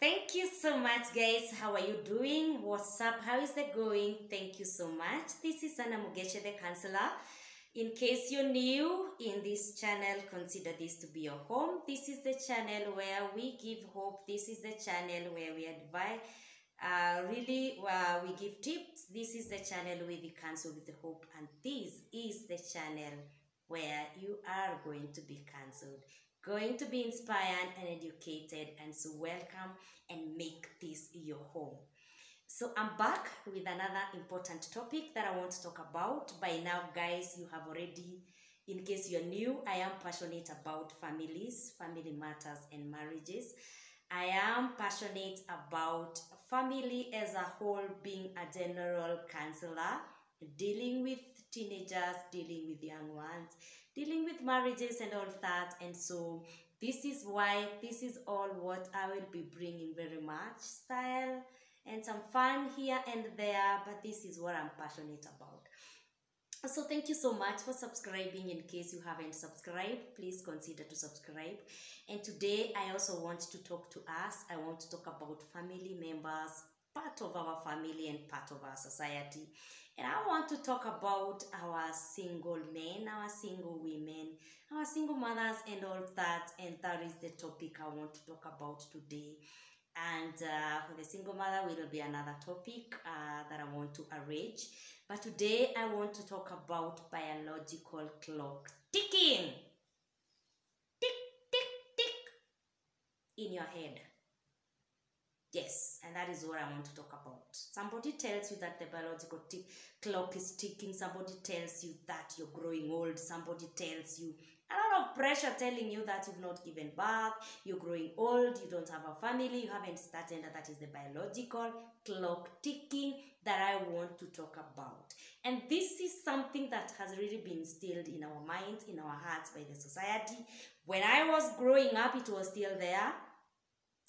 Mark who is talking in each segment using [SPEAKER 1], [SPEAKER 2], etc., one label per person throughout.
[SPEAKER 1] Thank you so much, guys. How are you doing? What's up? How is it going? Thank you so much. This is Anna Mugeche, the counselor. In case you're new in this channel, consider this to be your home. This is the channel where we give hope. This is the channel where we advise, we give tips. This is the channel where we cancel with the hope. And this is the channel where you are going to be cancelled, going to be inspired and educated. And so welcome and make this your home. So I'm back with another important topic that I want to talk about. By now, guys, you have already, in case you're new, I am passionate about families, family matters and marriages. I am passionate about family as a whole, being a general counselor, dealing with teenagers, dealing with young ones, dealing with marriages and all that. And so this is all what I will be bringing, very much style and some fun here and there, but this is what I'm passionate about. So thank you so much for subscribing. In case you haven't subscribed, please consider to subscribe. And today I also want to talk to us. I want to talk about family members, part of our family and part of our society. And I want to talk about our single men, our single women, our single mothers and all that. And that is the topic I want to talk about today. And for the single mother will be another topic that I want to arrange. But today I want to talk about biological clock ticking. Tick, tick, tick in your head. Yes, and that is what I want to talk about. Somebody tells you that the biological clock is ticking. Somebody tells you that you're growing old. Somebody tells you a lot of pressure telling you that you've not given birth, you're growing old, you don't have a family, you haven't started. That is the biological clock ticking that I want to talk about. And this is something that has really been instilled in our minds, in our hearts by the society. When I was growing up, it was still there.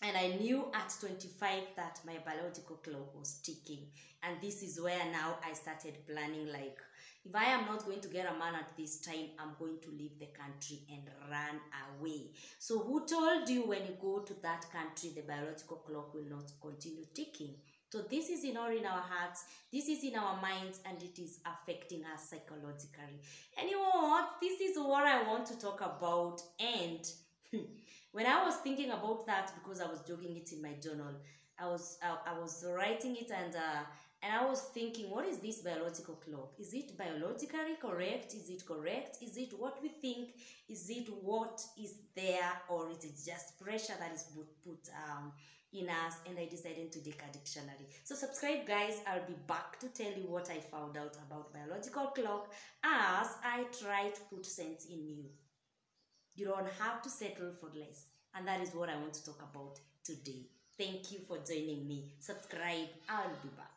[SPEAKER 1] And I knew at 25 that my biological clock was ticking. And this is where now I started planning, like, if I am not going to get a man at this time, I'm going to leave the country and run away. So who told you when you go to that country, the biological clock will not continue ticking? So this is in our hearts, this is in our minds, and it is affecting us psychologically. And you know what? This is what I want to talk about. And when I was thinking about that, because I was jogging it in my journal, I was writing it, and I was thinking, what is this biological clock? Is it biologically correct? Is it correct? Is it what we think? Is it what is there? Or is it just pressure that is put in us? And I decided to take a dictionary. So subscribe, guys. I'll be back to tell you what I found out about biological clock as I try to put sense in you. You don't have to settle for less. And that is what I want to talk about today. Thank you for joining me. Subscribe. I'll be back.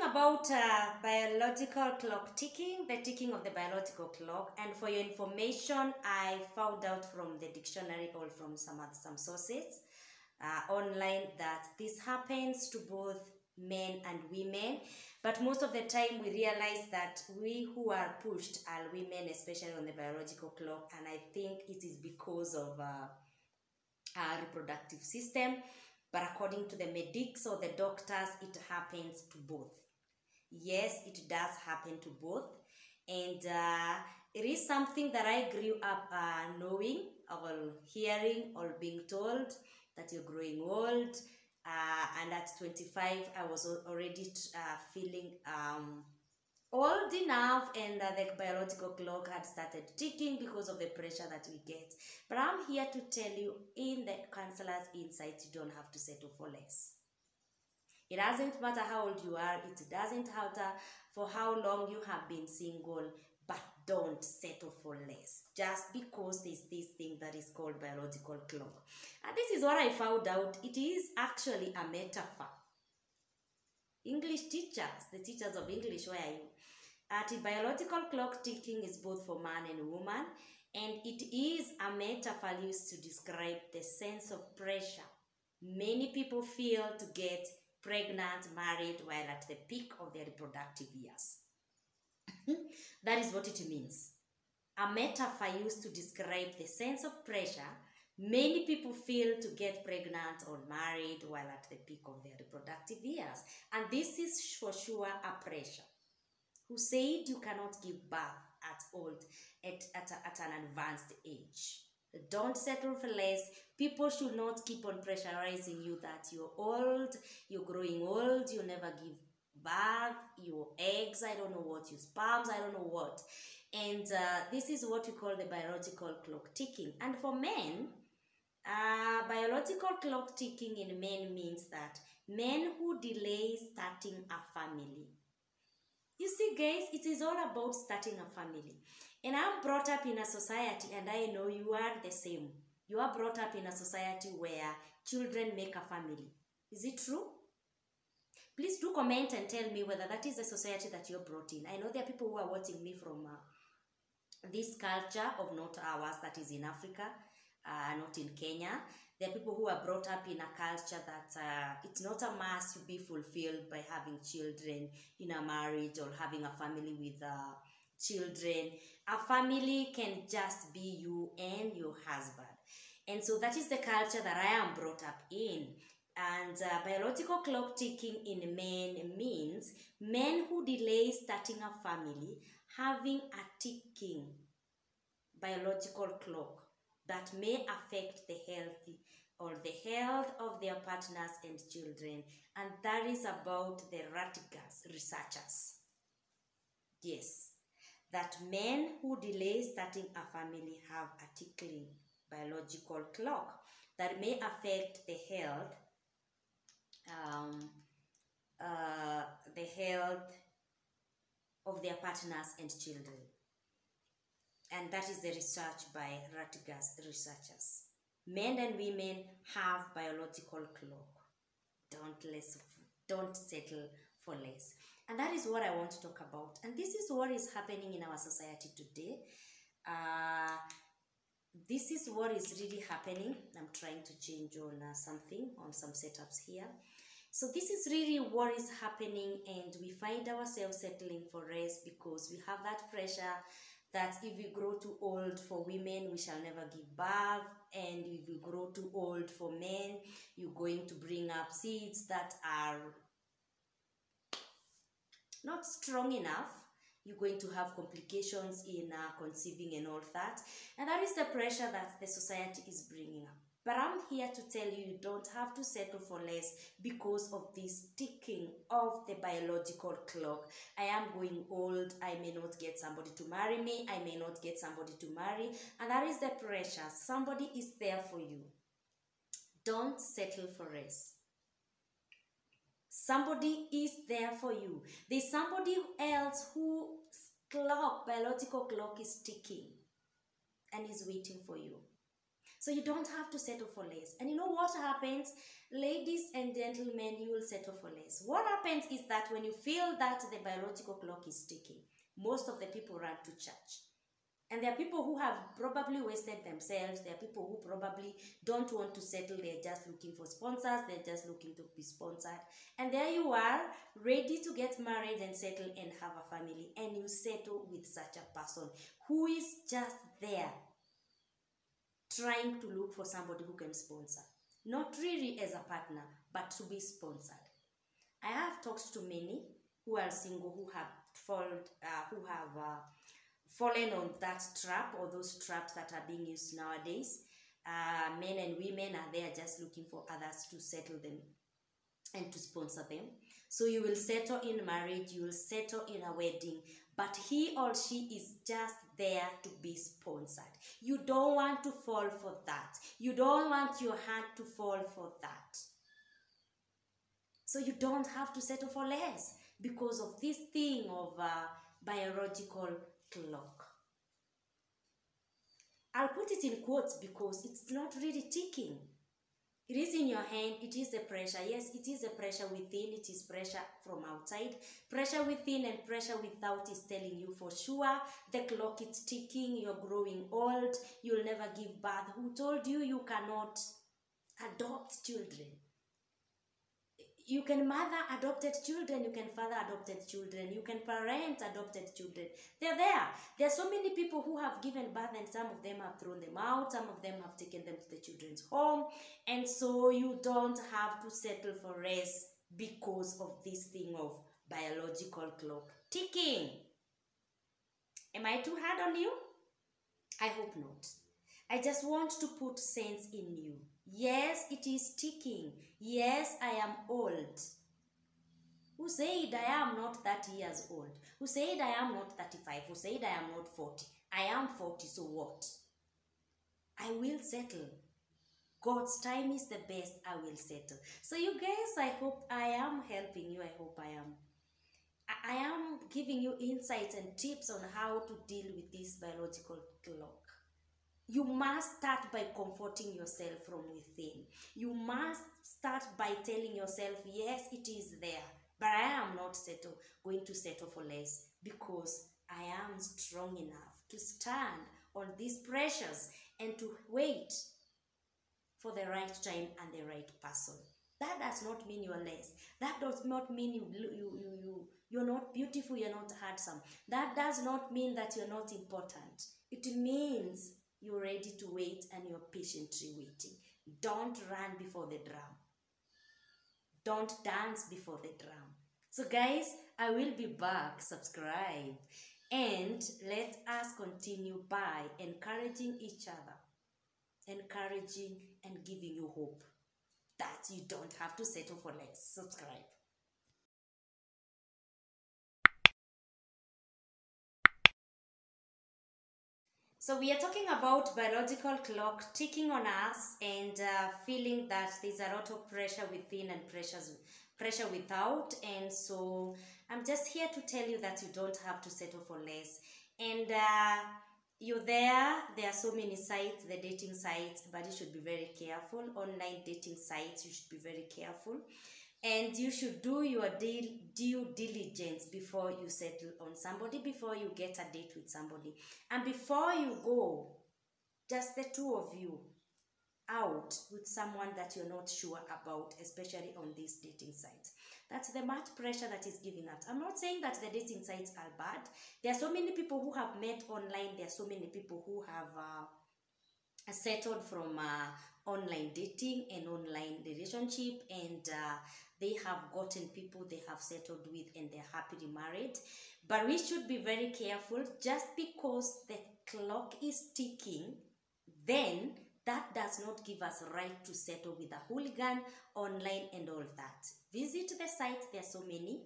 [SPEAKER 1] About biological clock ticking, the ticking of the biological clock. And for your information, I found out from the dictionary or from some sources online that this happens to both men and women. But most of the time we realize that we who are pushed are women, especially on the biological clock. And I think it is because of our reproductive system. But according to the medics or the doctors, it happens to both. Yes, it does happen to both. And it is something that I grew up knowing or hearing or being told that you're growing old. And at 25, I was already feeling old enough, and the biological clock had started ticking because of the pressure that we get. But I'm here to tell you, in the counselor's insight, you don't have to settle for less. It doesn't matter how old you are. It doesn't matter for how long you have been single. But don't settle for less just because there's this thing that is called biological clock. And this is what I found out. It is actually a metaphor. English teachers, the teachers of English, where are you? The biological clock ticking is both for man and woman, and it is a metaphor used to describe the sense of pressure many people feel to get pregnant, married while at the peak of their reproductive years. That is what it means. A metaphor used to describe the sense of pressure many people feel to get pregnant or married while at the peak of their reproductive years. And this is for sure a pressure. Who said you cannot give birth at an advanced age. Don't settle for less. People should not keep on pressurizing you that you're old, you're growing old, you never give birth, your eggs, I don't know what, your sperms, I don't know what. And this is what we call the biological clock ticking. And for men, biological clock ticking in men means that men who delay starting a family. You see, guys, it is all about starting a family. And I'm brought up in a society, and I know you are the same. You are brought up in a society where children make a family. Is it true? Please do comment and tell me whether that is the society that you're brought in. I know there are people who are watching me from this culture of not ours, that is in Africa, not in Kenya. There are people who are brought up in a culture that it's not a must to be fulfilled by having children in a marriage or having a family with children. A family can just be you and your husband. And so that is the culture that I am brought up in. And biological clock ticking in men means men who delay starting a family having a ticking biological clock that may affect the health of their partners and children. And that is about the Rutgers researchers. Yes, that men who delay starting a family have a ticking biological clock that may affect the health of their partners and children. And that is the research by Rutgers researchers. Men and women have biological clock. Don't settle for less. And that is what I want to talk about. And this is what is happening in our society today. This is what is really happening. I'm trying to change on something, on some setups here. So this is really what is happening, and we find ourselves settling for less because we have that pressure that if we grow too old for women, we shall never give birth. And if we grow too old for men, you're going to bring up seeds that are not strong enough. You're going to have complications in conceiving and all that. And that is the pressure that the society is bringing up. But I'm here to tell you, you don't have to settle for less because of this ticking of the biological clock. I am going old. I may not get somebody to marry me. I may not get somebody to marry. And that is the pressure. Somebody is there for you. Don't settle for less. Somebody is there for you. There's somebody else whose biological clock is ticking and is waiting for you. So you don't have to settle for less. And you know what happens? Ladies and gentlemen, you will settle for less. What happens is that when you feel that the biological clock is ticking, most of the people run to church. And there are people who have probably wasted themselves. There are people who probably don't want to settle. They're just looking for sponsors. They're just looking to be sponsored. And there you are, ready to get married and settle and have a family. And you settle with such a person who is just there, trying to look for somebody who can sponsor. Not really as a partner, but to be sponsored. I have talked to many who are single, who have fallen on that trap, or those traps that are being used nowadays. Men and women are there just looking for others to settle them and to sponsor them. So you will settle in marriage, you will settle in a wedding, but he or she is just there to be sponsored. You don't want to fall for that. You don't want your hand to fall for that. So you don't have to settle for less because of this thing of biological clock. I'll put it in quotes because it's not really ticking. It is in your hand, it is the pressure. Yes, it is the pressure within, it is pressure from outside. Pressure within and pressure without is telling you for sure the clock is ticking, you're growing old, you'll never give birth. Who told you you cannot adopt children? You can mother adopted children, you can father adopted children, you can parent adopted children. They're there. There are so many people who have given birth and some of them have thrown them out, some of them have taken them to the children's home. And so you don't have to settle for less because of this thing of biological clock ticking. Am I too hard on you? I hope not. I just want to put sense in you. Yes, it is ticking. Yes, I am old. Who said I am not 30 years old? Who said I am not 35? Who said I am not 40? I am 40, so what? I will settle. God's time is the best. I will settle. So you guys, I hope I am helping you. I hope I am giving you insights and tips on how to deal with this biological clock. You must start by comforting yourself from within. You must start by telling yourself, yes, it is there, but I am not going to settle for less because I am strong enough to stand on these pressures and to wait for the right time and the right person. That does not mean you're less. That does not mean you're not beautiful, you're not handsome. That does not mean that you're not important. It means you're ready to wait and you're patiently waiting. Don't run before the drum. Don't dance before the drum. So guys, I will be back. Subscribe. And let us continue by encouraging each other. Encouraging and giving you hope that you don't have to settle for less. Subscribe. So we are talking about biological clock ticking on us and feeling that there's a lot of pressure within and pressure without. And so I'm just here to tell you that you don't have to settle for less. And you're there are so many sites, the dating sites, but you should be very careful. Online dating sites, you should be very careful. And you should do your due diligence before you settle on somebody, before you get a date with somebody. And before you go, just the two of you, out with someone that you're not sure about, especially on these dating sites. That's the much pressure that is giving us. I'm not saying that the dating sites are bad. There are so many people who have met online. There are so many people who have settled from online dating and online relationship, and they have gotten people they have settled with and they're happily married. But we should be very careful. Just because the clock is ticking, then that does not give us a right to settle with a hooligan online and all that. Visit the sites, there are so many,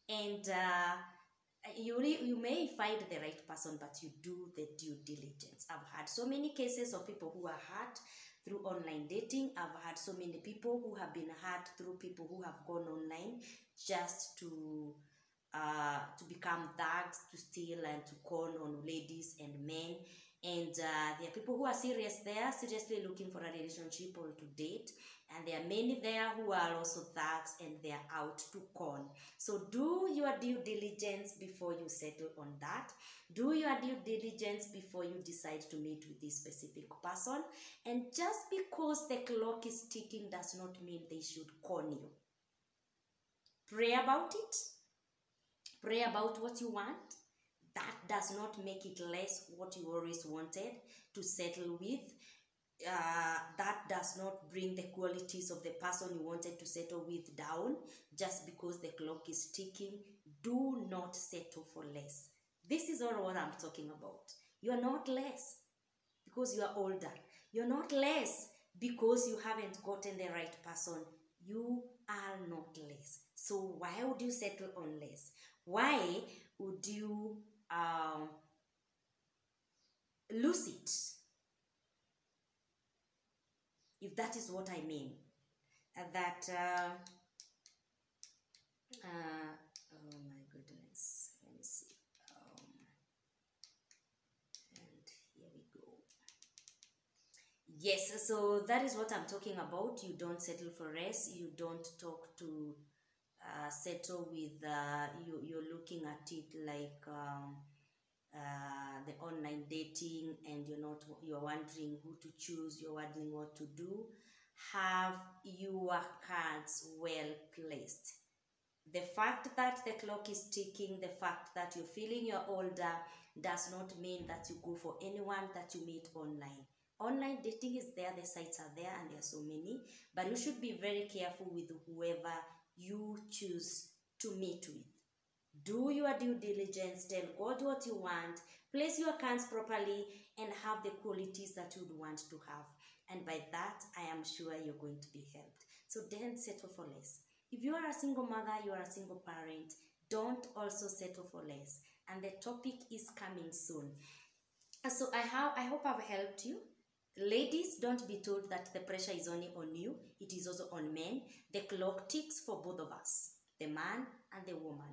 [SPEAKER 1] and you may find the right person, but you do the due diligence. I've had so many cases of people who are hurt through online dating. I've had so many people who have been hurt through people who have gone online just to become thugs, to steal and to con on ladies and men. And there are people who are serious there, seriously looking for a relationship or to date. And there are many there who are also thugs and they are out to con. So do your due diligence before you settle on that. Do your due diligence before you decide to meet with this specific person. And just because the clock is ticking does not mean they should con you. Pray about it. Pray about what you want. That does not make it less what you always wanted to settle with. That does not bring the qualities of the person you wanted to settle with down just because the clock is ticking. Do not settle for less. This is all what I'm talking about. You are not less because you are older. You're not less because you haven't gotten the right person. You are not less. So why would you settle on less? Why would you lose it? If that is what I mean. Oh my goodness, let me see. And here we go. Yes, so that is what I'm talking about. You don't settle for less. You don't talk to settle with you're looking at it like the online dating, and you're wondering who to choose, you're wondering what to do. Have your cards well placed. The fact that the clock is ticking, the fact that you're feeling you're older, does not mean that you go for anyone that you meet online. Online dating is there, the sites are there, and there are so many, but you should be very careful with whoever you choose to meet with. Do your due diligence, tell God what you want, place your cards properly, and have the qualities that you'd want to have. And by that, I am sure you're going to be helped. So don't settle for less. If you are a single mother, you are a single parent, don't also settle for less. And the topic is coming soon. So I hope I've helped you. Ladies, don't be told that the pressure is only on you. It is also on men. The clock ticks for both of us, the man and the woman.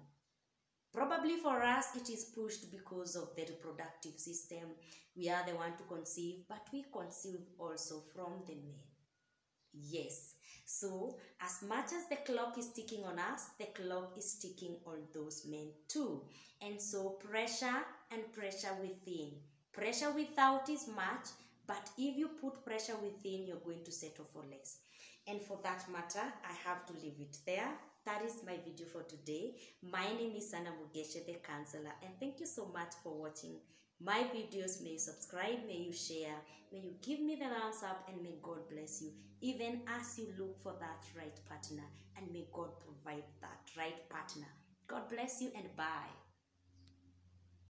[SPEAKER 1] Probably for us, it is pushed because of the reproductive system. We are the one to conceive, but we conceive also from the men. Yes. So, as much as the clock is ticking on us, the clock is ticking on those men too. And so, pressure and pressure within. Pressure without is much, but if you put pressure within, you're going to settle for less. And for that matter, I have to leave it there. That is my video for today. My name is Sana Mugeshe, the counselor, and thank you so much for watching my videos. May you subscribe, may you share, may you give me the thumbs up, and may God bless you, even as you look for that right partner, and may God provide that right partner. God bless you, and bye.